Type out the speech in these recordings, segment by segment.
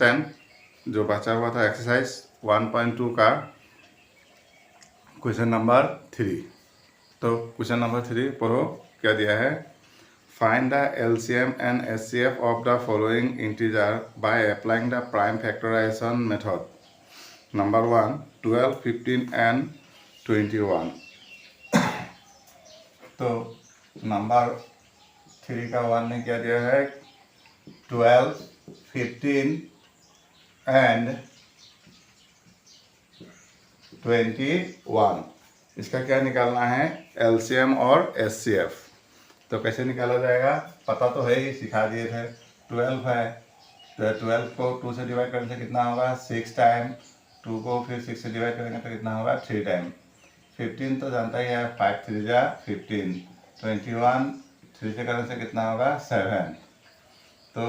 10 जो बचा हुआ था एक्सरसाइज 1.2 का क्वेश्चन नंबर 3। तो क्वेश्चन नंबर 3 पढ़ो क्या दिया है। Find the LCM and HCF of the following integer by applying the prime factorisation method. Number 1 12, 15 and 21। तो नंबर 3 का 1 ने क्या दिया है 12, 15 एंड 21। इसका क्या निकालना है LCM और HCF। तो कैसे निकाला जाएगा पता तो है ही, सिखा दिए थे। 12 है तो 12 को 2 से डिवाइड करने से कितना होगा 6 टाइम, 2 को फिर 6 से डिवाइड करेंगे तो कितना होगा 3 टाइम। 15 तो जानता ही है 5 3 जा 15। 21 3 से करने से कितना होगा 7। तो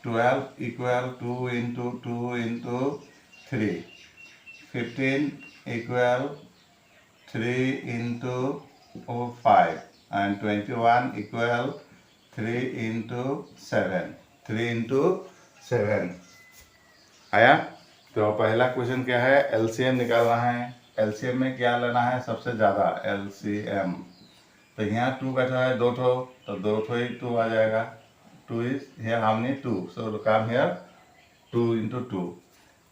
12 equal 2 into 2 into 3, 15 equal 3 into 5 and 21 equal 3 into 7, 3 into 7 आया। तो पहला क्वेश्चन क्या है LCM निकालना है। LCM में क्या लेना है सबसे ज़्यादा LCM। तो यहाँ 2 बैठा है 2 ठो, तो 2 ठो ही 2 आ जाएगा। 2 is here how many 2, so come here 2 into 2।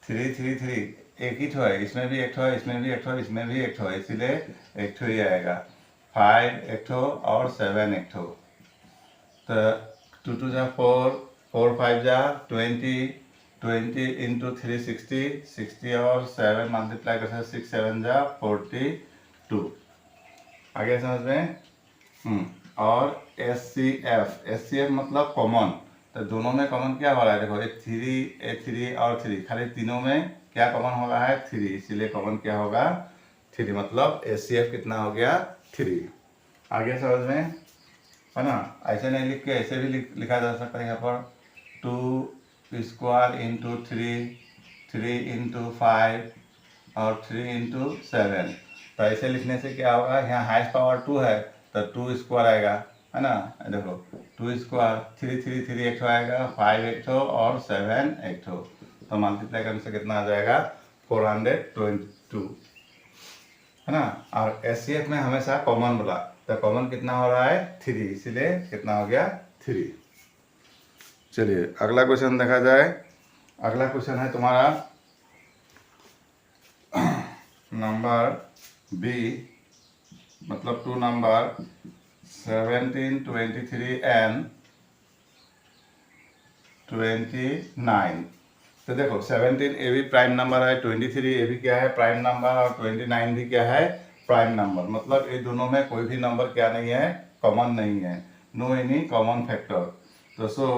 3 3 3 एक ही ठो है, इसमें भी एक ठो है, इसमें भी एक ठो है, इसमें भी एक ठो है, इसीलिए एक ठो ही आएगा। 5 एक ठो और 7 एक ठो। तो 2 2 जा 4, 4 5 जा 20, 20 इंटू 3 60, 60 और 7 मल्टीप्लाई कर 6 7 जा 42। आगे समझ में। और SCF मतलब कॉमन। तो दोनों में कॉमन क्या हो रहा है देखो, एक 3 और 3, खाली तीनों में क्या कॉमन हो रहा है 3, इसीलिए कॉमन क्या होगा 3, मतलब SCF कितना हो गया 3। आगे समझ में है ना। ऐसे नहीं लिख के ऐसे भी लिखा जा सकता है यहाँ पर 2 स्क्वायर इंटू 3, 3 इंटू 5 और 3 इंटू 7। तो ऐसे लिखने से क्या होगा, यहाँ हाईएस्ट पावर 2 है तो 2 स्क्वायर आएगा, है ना। देखो 2 स्क्वायर 3 3 3 एक ठो आएगा, 5 एक ठो और 7 एक ठो। तो मल्टीप्लाई करने से कितना आ जाएगा 422, है ना। और SCF में हमेशा कॉमन बोला, तो कॉमन कितना हो रहा है 3, इसीलिए कितना हो गया 3। चलिए अगला क्वेश्चन देखा जाए। अगला क्वेश्चन है तुम्हारा नंबर B, मतलब 2 नंबर 17, 23 एंड 29। तो देखो 17 ये भी प्राइम नंबर है, 23 ये भी क्या है प्राइम नंबर, और 29 भी क्या है प्राइम नंबर। मतलब ये दोनों में कोई भी नंबर क्या नहीं है कॉमन नहीं है, नो एनी कॉमन फैक्टर। तो सो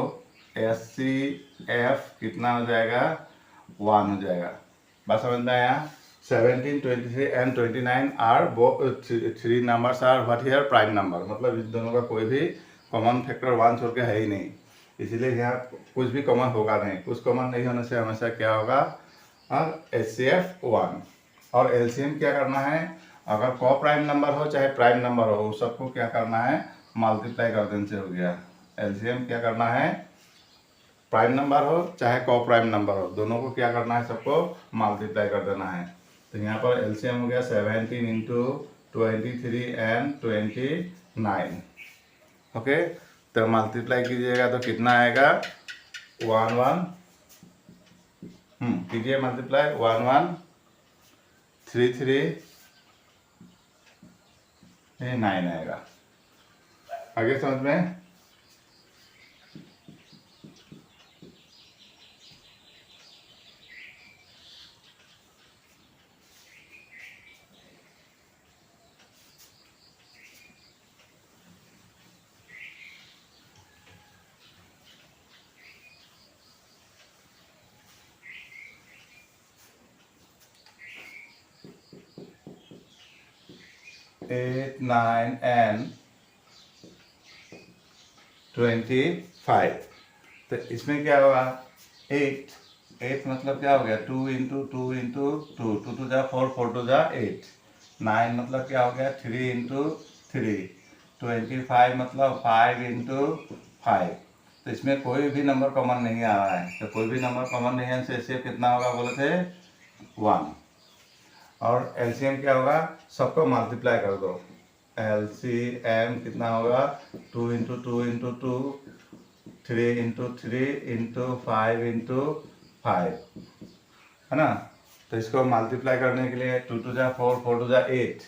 SCF कितना हो जाएगा 1 हो जाएगा। बात समझ में आया। 17, 23 and 29 are 3 numbers are what here prime number, मतलब इस दोनों का कोई भी कॉमन फैक्टर 1 छोड़ के है ही नहीं, इसीलिए यहाँ कुछ भी कॉमन होगा नहीं। कुछ कॉमन नहीं होने से हमेशा क्या होगा SCF 1। और LCM क्या करना है, अगर को प्राइम नंबर हो चाहे प्राइम नंबर हो उस सबको क्या करना है मल्टीप्लाई कर देने से हो गया। LCM क्या करना है, प्राइम नंबर हो चाहे को प्राइम नंबर हो दोनों को क्या करना है सबको मल्टीप्लाई कर देना है। तो यहाँ पर LCM हो गया 17 इंटू 23 एंड 29। ओके, तो मल्टीप्लाई कीजिएगा तो कितना आएगा 1 1, कीजिए मल्टीप्लाई 1 1 3 3 9 आएगा। आगे समझ में। Eight 9 and 25। तो इसमें क्या होगा 8 मतलब क्या हो गया 2 इंटू 2 इंटू 2, 2 2 जा 4, 4 2 जा 8। 9 मतलब क्या हो गया 3 इंटू 3। 25 मतलब 5 इंटू 5। तो इसमें कोई भी नंबर कॉमन नहीं आ रहा है, तो कोई भी नंबर कॉमन नहीं है, एचसीएफ कितना होगा बोले थे 1। और एलसीएम क्या होगा, सबको मल्टीप्लाई कर दो, एलसीएम कितना होगा 2 into 2 into 2, 3 into 3 into 5 into 5, है ना। तो इसको मल्टीप्लाई करने के लिए 2 2 जा 4, 4 2 जा 8,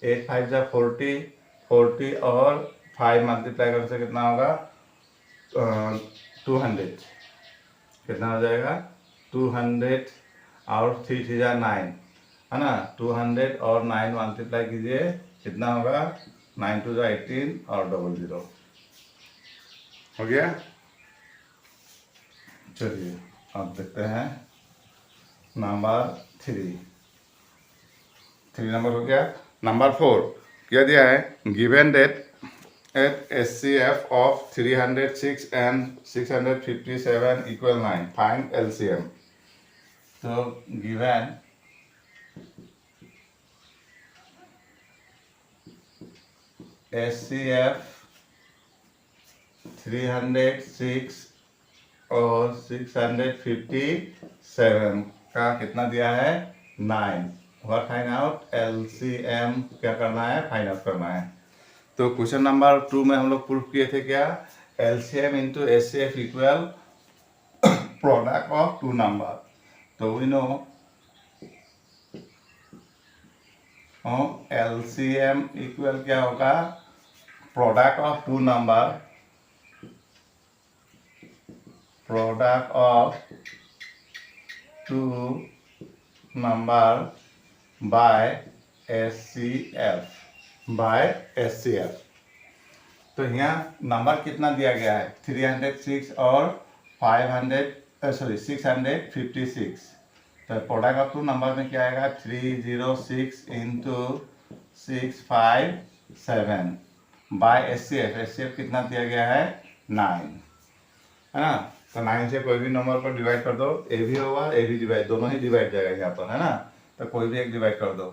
8 5 जा 40, 40 और 5 मल्टीप्लाई करने से कितना होगा 200, कितना हो जाएगा 200, और 3 3 जा 9, है ना। 200 और 9 मल्टीप्लाई कीजिए, कितना होगा 9 2 जा 18 और 00 हो गया। चलिए अब देखते हैं नंबर 3 नंबर हो गया। नंबर 4 क्या दिया है, given that at HCF of 306 and 657 equal 9, find LCM. तो गिवन एचसीएफ 306 और 657 का कितना दिया है 9, व्हाट फाइंड आउट एलसीएम, क्या करना है फाइंड आउट करना है। तो क्वेश्चन नंबर 2 में हम लोग प्रूफ किए थे क्या, LCM into HCF equal product of 2 number. तो वी नो एलसीएम इक्वल क्या होगा, product of 2 number, product of 2 number by HCF. तो यहाँ नंबर कितना दिया गया है 306 और 656। तो प्रोडक्ट ऑफ 2 नंबर में क्या आएगा 306 इंटू 657 बाय एचसीएफ कितना दिया गया है 9, है ना। तो 9 से कोई भी नंबर को डिवाइड कर दो, ए भी होगा ए भी डिवाइड, दोनों ही डिवाइड जाएगा यहाँ पर, है ना। तो कोई भी एक डिवाइड कर दो,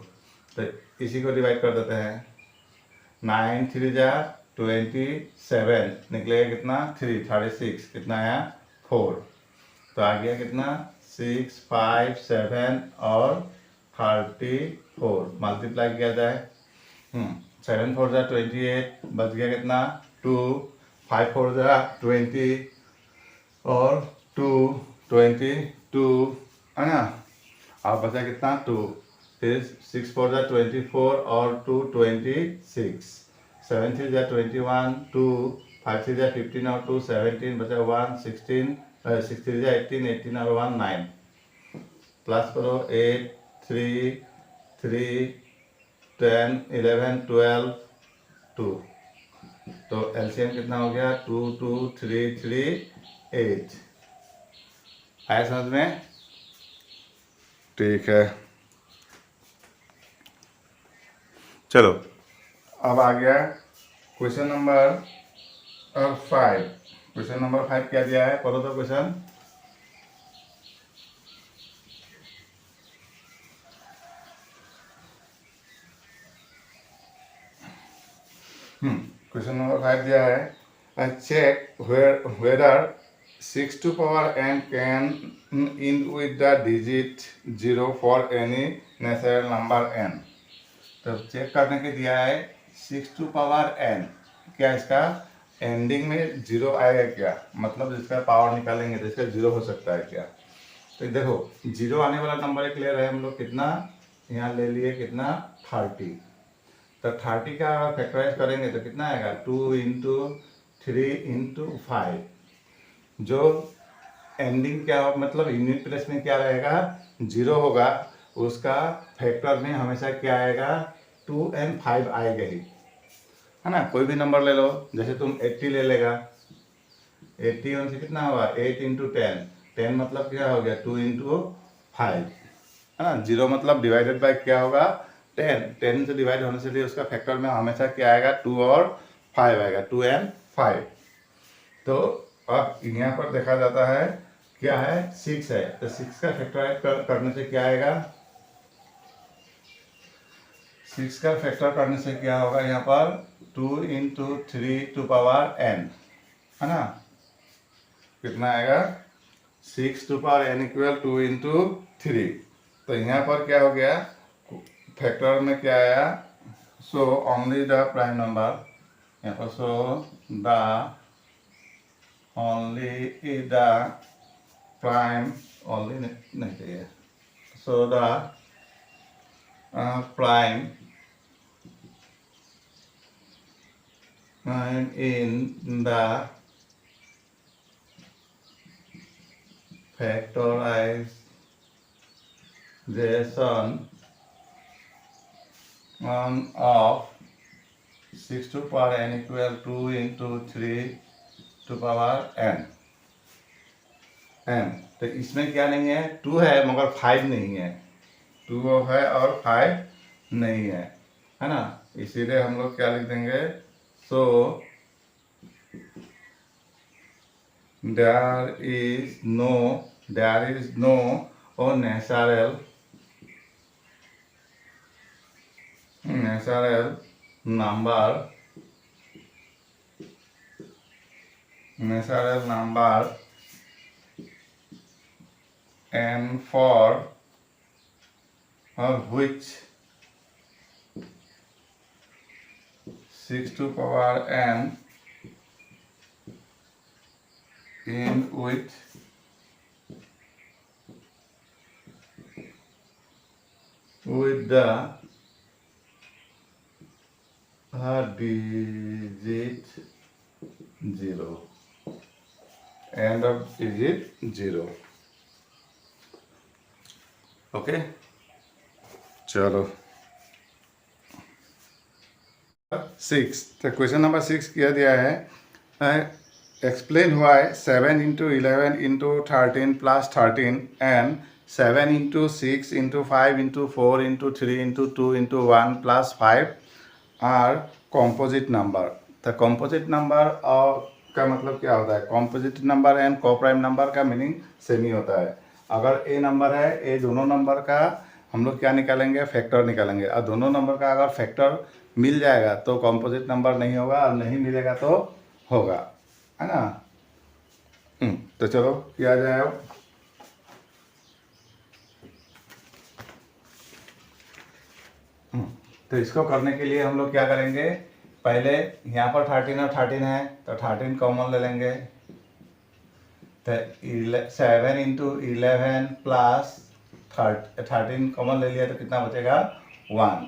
तो इसी को डिवाइड कर देते हैं, 9 3 जा 27, निकलेगा कितना 3 36, कितना आया 4, तो आ गया कितना 6 5 7 और 34 मल्टीप्लाई किया जाए, 7 4 जा 28, बच गया कितना 2, 5 4 जा 20 और 2 22, है ना। और बचा कितना 2, फिर 6 4 जा 24 और 2 26, 7 3 जा 21, 2 5 3 जा 15 और 2 17, बचा 1 16, 6 3 जा 18, 18 और 1 9, प्लस करो 8 3 3 10 11 12 2, तो एलसीएम कितना हो गया 2 2 3 3 8। आया समझ में, ठीक है। चलो अब आ गया क्वेश्चन नंबर 5। क्वेश्चन नंबर 5 क्या दिया है, पढ़ो तो क्वेश्चन। क्वेश्चन नंबर 5 दिया है, check whether 6 to power n can end with the digit 0 for any natural number n। तो चेक करने के दिया है 6 to power n, क्या इसका एंडिंग में 0 आएगा क्या, मतलब जिसका पावर निकालेंगे तो इसका 0 हो सकता है क्या। तो देखो 0 आने वाला नंबर एक ले रहे हैं हम लोग, कितना यहाँ ले लिए कितना 30, तो 30 का फैक्टराइज करेंगे तो कितना आएगा 2 इंटू 3 इंटू 5, जो एंडिंग क्या हो मतलब यूनिट प्लेस में क्या रहेगा 0 होगा, उसका फैक्टर में हमेशा क्या आएगा 2 and 5 आएगा ही, है ना। कोई भी नंबर ले लो, जैसे तुम 80 ले लेगा, 80 उनसे कितना होगा 8 इंटू 10, 10 मतलब क्या हो गया 2 इंटू 5, है ना। 0 मतलब डिवाइडेड बाय क्या होगा 10, 10 से डिवाइड होने से लिए उसका फैक्टर में हमेशा क्या आएगा 2 और 5 आएगा, 2 and 5। तो अब यहाँ पर देखा जाता है क्या है 6 है, तो 6 का फैक्टराइज करने से क्या आएगा, 6 का फैक्टर करने से क्या होगा यहाँ पर 2 इंटू 3 टू पावर n, है ना। कितना आएगा 6 to power n equal 2 into 3। तो यहाँ पर क्या हो गया, फैक्टर में क्या आया, so only the prime number, यहाँ पर so the only the prime, only नहीं चाहिए, so the prime in the factorization of 6 to power n equal 2 into 3 to power n। तो इसमें क्या नहीं है, 2 है मगर 5 नहीं है, 2 है और 5 नहीं है ना, इसीलिए हम लोग क्या लिख देंगे, सो there is no natural number n for which 6 to power n in with the digit 0, end of digit 0। Okay, चलो 6, तो क्वेश्चन नंबर 6 किया दिया है, explain why 7 into 11 into 13 plus 13 and 7 into 6 into 5 into 4 into 3 into 2 into 1 plus 5 are composite number। तो composite number और का मतलब क्या होता है, composite number and coprime number का मीनिंग सेम ही होता है। अगर ए नंबर है, ए दोनों नंबर का हम लोग क्या निकालेंगे, फैक्टर निकालेंगे, और दोनों नंबर का अगर फैक्टर मिल जाएगा तो कॉम्पोजिट नंबर नहीं होगा, और नहीं मिलेगा तो होगा, है ना। तो चलो किया जाए अब। तो इसको करने के लिए हम लोग क्या करेंगे, पहले यहाँ पर 13 और 13 है तो 13 कॉमन ले लेंगे, तो 7 इंटू 11 प्लस 13 कॉमन ले लिया तो कितना बचेगा 1।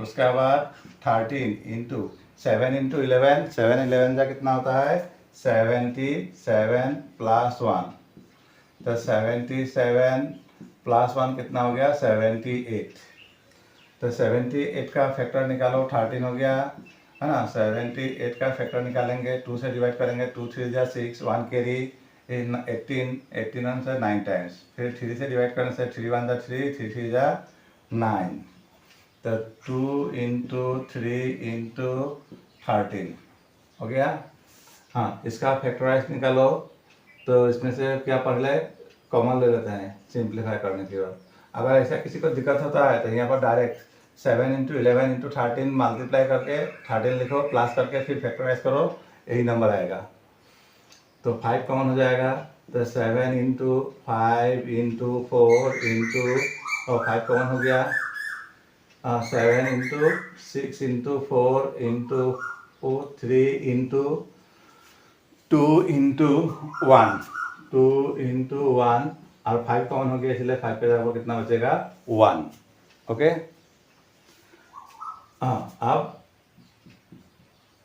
उसके बाद 13 इंटू 7 इंटू 11, 7 11 का कितना होता है 77 प्लस 1, तो 77 प्लस 1 कितना हो गया 78। तो 78 का फैक्टर निकालो, 13 हो गया है ना, 78 का फैक्टर निकालेंगे, 2 से डिवाइड करेंगे, 2 3 जा 6, 1 कैरी 18, 18 से 9 टाइम्स, फिर 3 से डिवाइड करने से 3 1 जा 3, 3 3 जा 9, तो 2 इंटू 3 इंटू 13 हो गया। हाँ, इसका फैक्टराइज निकालो, तो इसमें से क्या पहले कॉमन ले लेते हैं सिंप्लीफाई करने के बाद। अगर ऐसा किसी को दिक्कत होता है तो यहाँ पर डायरेक्ट 7 इंटू 11 इंटू 13 मल्टीप्लाई करके 13 लिखो, प्लस करके फिर फैक्टराइज करो, यही नंबर आएगा। तो 5 कॉमन हो जाएगा, तो 7 इंटू 5 इंटू 4 इंटू, और 5 कॉमन हो गया, 7 into 6 into 4 into 3 into 2 into 1, 2 into 1, और 5 कॉमन हो गया, इसलिए 5 पे जाकर कितना बचेगा 1। ओके, हाँ, अब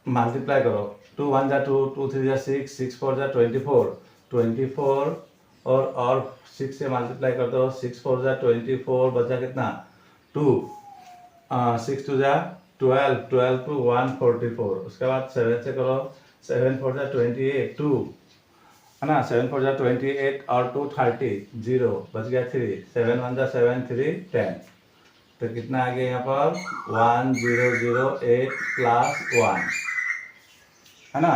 मल्टीप्लाई करो, 2 1 जा 2, 2 3 जा 6, 6 4 जा 24, 24 और 6 से मल्टीप्लाई कर दो, 6 4 जा 24, बचा कितना 2, 6 2 जा 12, 12 टू 144। उसके बाद 7 से करो, 7 4 जा 28, 2 है ना, 7 4 जा 28 और 2 30, 0 बच गया 3, 7 1 जा 7 3 10, तो कितना आ गया यहाँ पर 1008 प्लस 1, है ना।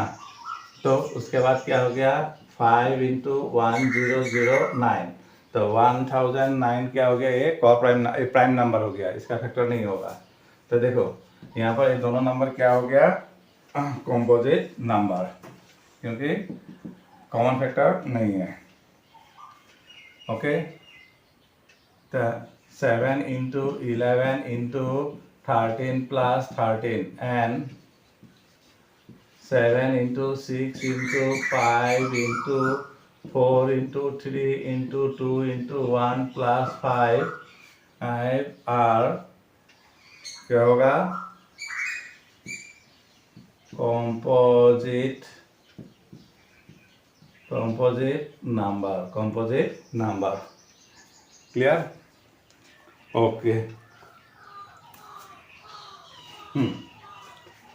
तो उसके बाद क्या हो गया 5 इंटू 1009, तो 1009 क्या हो गया, ये प्राइम नंबर हो गया, इसका फैक्टर नहीं होगा। तो देखो यहाँ पर ये दोनों नंबर क्या हो गया, कॉम्पोजिट नंबर, क्योंकि कॉमन फैक्टर नहीं है। ओके, तो 7 into 11 into 13 plus 13 and 7 into 6 into 5 into 4 into 3 into 2 into 1 plus 5 are क्या होगा, composite number। क्लियर? ओके।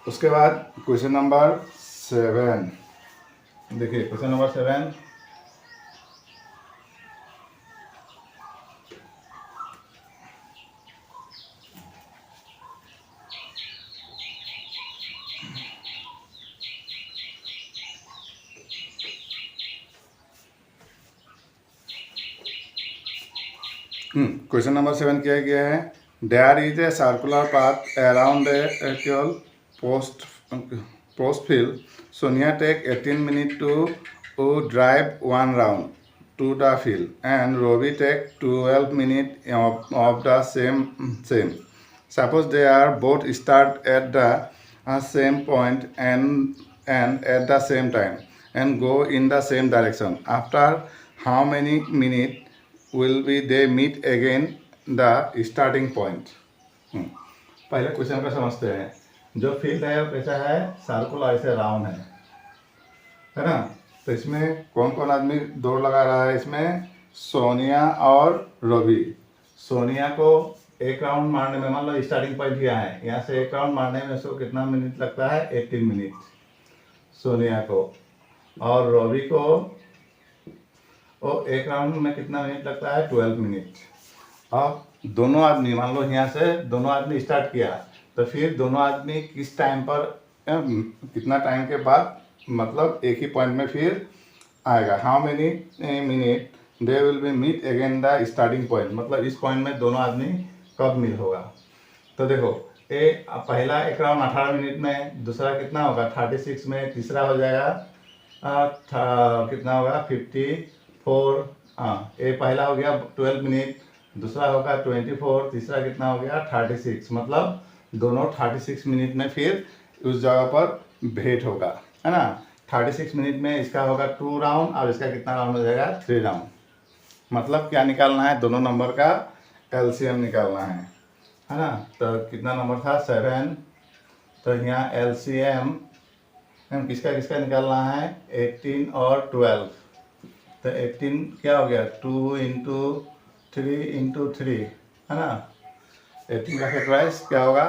उसके बाद क्वेश्चन नंबर 7 देखिए, क्वेश्चन नंबर 7 क्वेश्चन नंबर 7 किया गया है, there is a circular path around a actual post field, Sonia take 18 minute to drive 1 round to the field and Robbie take 12 minutes of the same. Suppose they are both start at the same point and at the same time and go in the same direction. After how many minutes will be they meet again the starting point? पहले question को समझते हैं। जो field है वो कैसा है, circular, ऐसे राउंड है ना। तो इसमें कौन कौन आदमी दौड़ लगा रहा है, इसमें सोनिया और रवि। सोनिया को एक राउंड मारने में, मान लो स्टार्टिंग पॉइंट यहाँ है, यहाँ से एक राउंड मारने में उसको कितना मिनट लगता है, 18 मिनट सोनिया को। और रवि को एक राउंड में कितना मिनट लगता है, 12 मिनट। अब दोनों आदमी, मान लो यहाँ से दोनों आदमी स्टार्ट किया, तो फिर दोनों आदमी किस टाइम पर, कितना टाइम के बाद, मतलब एक ही पॉइंट में फिर आएगा। How many minute they will be meet again the starting point, मतलब इस पॉइंट में दोनों आदमी कब मिल होगा। तो देखो, पहला एक राउंड 18 मिनट में, दूसरा कितना होगा 36 में, तीसरा हो जाएगा कितना होगा 54। ये पहला हो गया 12 मिनट, दूसरा होगा 24, तीसरा कितना हो गया 36, मतलब दोनों 36 मिनट में फिर उस जगह पर भेंट होगा, है ना। 36 मिनट में इसका होगा 2 राउंड और इसका कितना राउंड हो जाएगा 3 राउंड। मतलब क्या निकालना है, दोनों नंबर का एलसीएम निकालना है ना। तो कितना नंबर था 7, तो यहाँ एलसीएम किसका किसका निकालना है, 18 और 12। तो 18 क्या हो गया, 2 इंटू 3 इंटू 3, है ना। 18 का फैक्टराइज क्या होगा,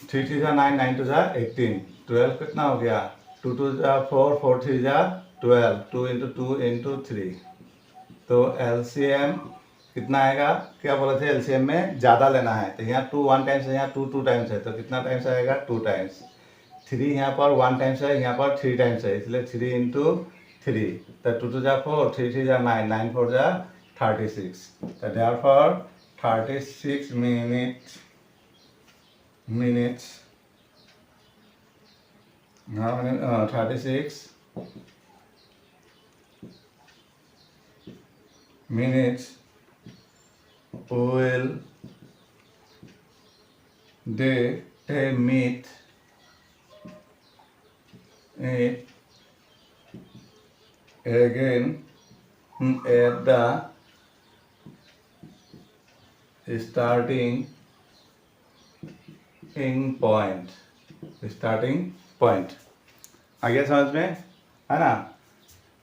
3 3 जा 9, 9 2 जा 18, 12 कितना हो गया, 2 2 जा 4, 4 3 जा 12, 2 इंटू 2 इंटू 3। तो एलसीएम कितना आएगा, क्या बोले थे, एलसीएम में ज़्यादा लेना है। तो यहाँ 2 1 टाइम्स है, यहाँ 2 2 टाइम्स है, तो कितना टाइम्स आएगा 2 टाइम्स। 3 यहाँ पर 1 टाइम्स है, यहाँ पर 3 टाइम्स है, इसलिए 3 इंटू 3। तो 2 2 जा 4, 3 3 जा 9, 9 4 जा 36। तो therefore 36 minutes how many 36 minutes will they meet again at the starting point। आ गया समझ में, है ना।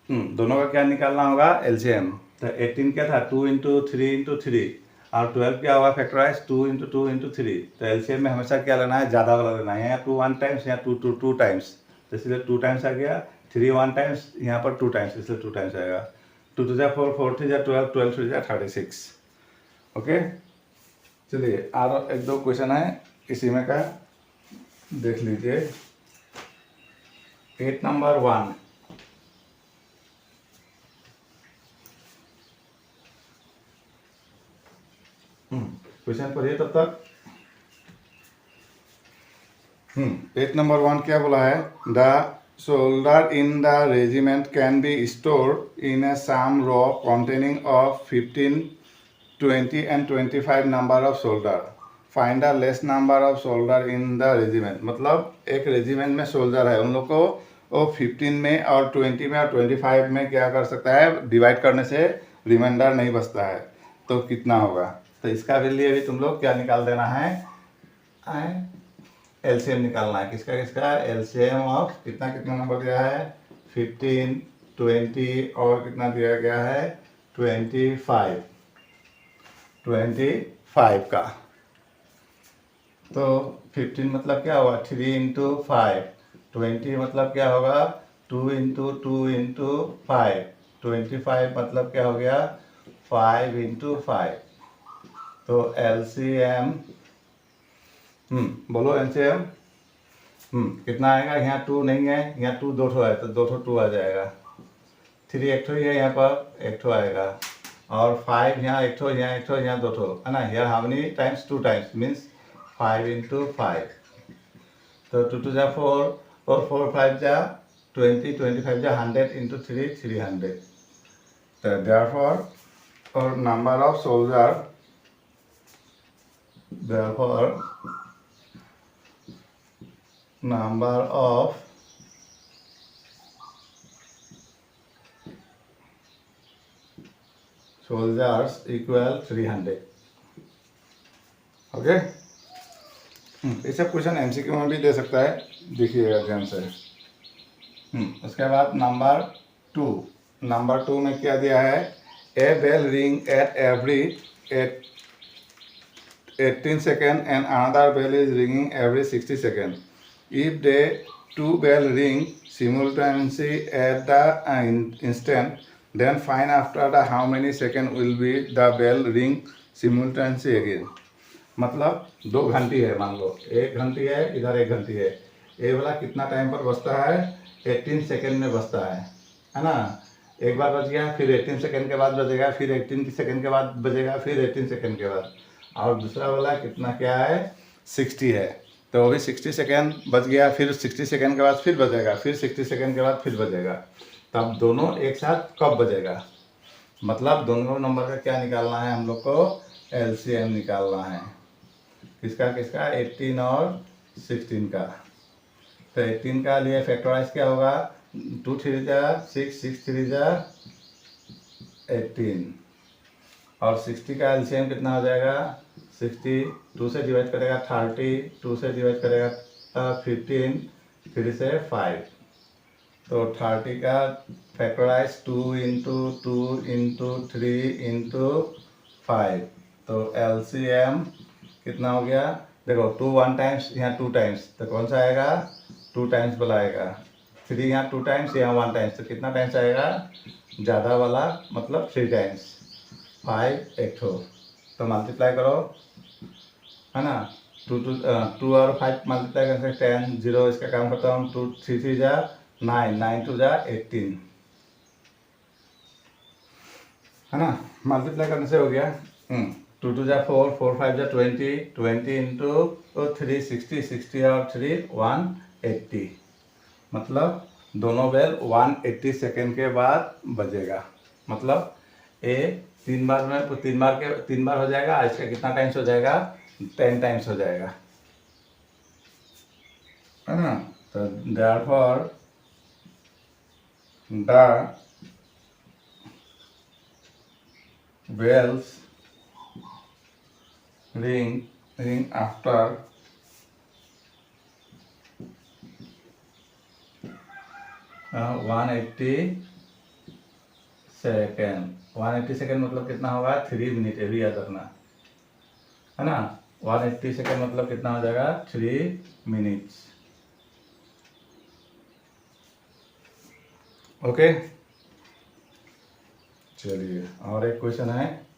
दोनों का क्या निकालना होगा, एलसीएम। तो 18 क्या था, 2 इंटू 3 इंटू 3, और 12 क्या होगा फैक्टराइज 2 इंटू 2 इंटू 3। तो एलसीएम में हमेशा क्या लेना है, ज़्यादा वाला लेना है। यहाँ 2 1 टाइम्स, यहाँ 2 2 2 टाइम्स, तो इसलिए 2 टाइम्स आ गया। 3 1 टाइम्स, यहाँ पर 2 टाइम्स, इसलिए 2 टाइम्स आएगा। 2 2 जा 4, 4 3 जा 12, 12 3 जा 36। ओके, चलिए और एक दो क्वेश्चन है इसी में का देख लीजिए। 8 नंबर 1, क्वेश्चन पढ़िए तब तक। 8 नंबर 1 क्या बोला है, the soldier in the regiment can be stored in a sum row containing of 15, 20 and 25 number of soldier. Find the less number of soldier in the regiment. मतलब एक रेजिमेंट में soldier है, उन लोग को वो 15 में और 20 में और 25 में क्या कर सकता है, डिवाइड करने से रिमाइंडर नहीं बचता है, तो कितना होगा। तो इसका वैल्यू अभी तुम लोग क्या निकाल देना है, एलसीएम निकालना है। किसका किसका, एलसीएम ऑफ कितना कितना नंबर दिया है, 15, 20 और कितना दिया गया है, 25 का। तो 15 मतलब क्या होगा, 3 इंटू 5, 20 मतलब क्या होगा, 2 इंटू 2 इंटू 5, 25 मतलब क्या हो गया, 5 इंटू 5। तो एलसीएम बोलो एलसीएम कितना आएगा, यहाँ 2 नहीं है, यहाँ 2 दो ठो है तो 2 ठो 2 आ जाएगा, 3 एक ठो ही है, यहाँ पर एक ठो आएगा, और 5 यहाँ एक ठो, यहाँ एक ठो, यहाँ 2 ठो है ना। Here how many times, 2 times means 5 into 5। तो 2 2 जा 4 और 4 5 जा 20, 25 जा 100 इंटू 3 300। तो therefore और number of soldier, therefore number of soldiers equal 300। Okay, इसे क्वेश्चन एमसीक्यू में भी दे सकता है, देखिएगा ध्यान से। उसके बाद नंबर 2 में क्या दिया है, a bell ring at every 18 second and another bell is ringing every 60 second. If they 2 bell ring simultaneously at the instant, then find after the how many second will be the bell ring simultaneously again। मतलब 2 घंटी है, मान लो 1 घंटी है, इधर 1 घंटी है, ये वाला कितना टाइम पर बजता है, 18 सेकेंड में बजता है ना। एक बार बज गया, फिर 18 सेकेंड के बाद बजेगा, फिर 18 सेकेंड के बाद बजेगा, फिर 18 सेकेंड के बाद, और दूसरा वाला कितना क्या है, 60 है, तो वो भी 60 सेकेंड बज गया, फिर 60 सेकेंड के बाद फिर बजेगा, फिर 60 सेकेंड के बाद फिर बजेगा। तब दोनों एक साथ कब बजेगा, मतलब दोनों नंबर का क्या निकालना है हम लोग को, एलसीएम निकालना है। किसका किसका, 18 और 16 का। तो 18 का लिए फैक्टराइज क्या होगा, 2 3 जा 6, 6 3 जा 18, और 60 का एलसीएम कितना हो जाएगा, 60 2 से डिवाइड करेगा 30, 2 से डिवाइड करेगा 15, 3 से 5, तो 30 का फैक्टराइज 2 इंटू 2 इंटू 3 इंटू 5, तो एलसीएम कितना हो गया, देखो 2 1 टाइम्स, यहाँ 2 टाइम्स, तो कौन सा आएगा, 2 टाइम्स वाला आएगा, 3 यहाँ 2 टाइम्स, यहाँ 1 टाइम्स, तो कितना टाइम्स आएगा, ज़्यादा वाला मतलब 3 टाइम्स, 5 एक ठो, तो मल्टीप्लाई करो, है ना। 2 और 5 मल्टीप्लाई करने से 10, 0 इसका काम करता हूँ, 2 3 3 जा 9, 9 2 जा 18, है ना। मल्टीप्लाई करने से हो गया, 2 2 जा 4, 4 5 जा 20, 20 इंटू 3 60, 60 और 3 180, मतलब दोनों बेल 180 सेकेंड के बाद बजेगा। मतलब ए 3 बार में 3 बार हो जाएगा, इसका कितना टाइम्स हो जाएगा, 10 टाइम्स हो जाएगा, है ना। तो therefore the bells ring after 180 second. 180 second मतलब कितना होगा, 3 मिनट, ये भी याद रखना, है ना। 180 सेकेंड मतलब कितना हो जाएगा, 3 मिनट्स। ओके, चलिए और एक क्वेश्चन है।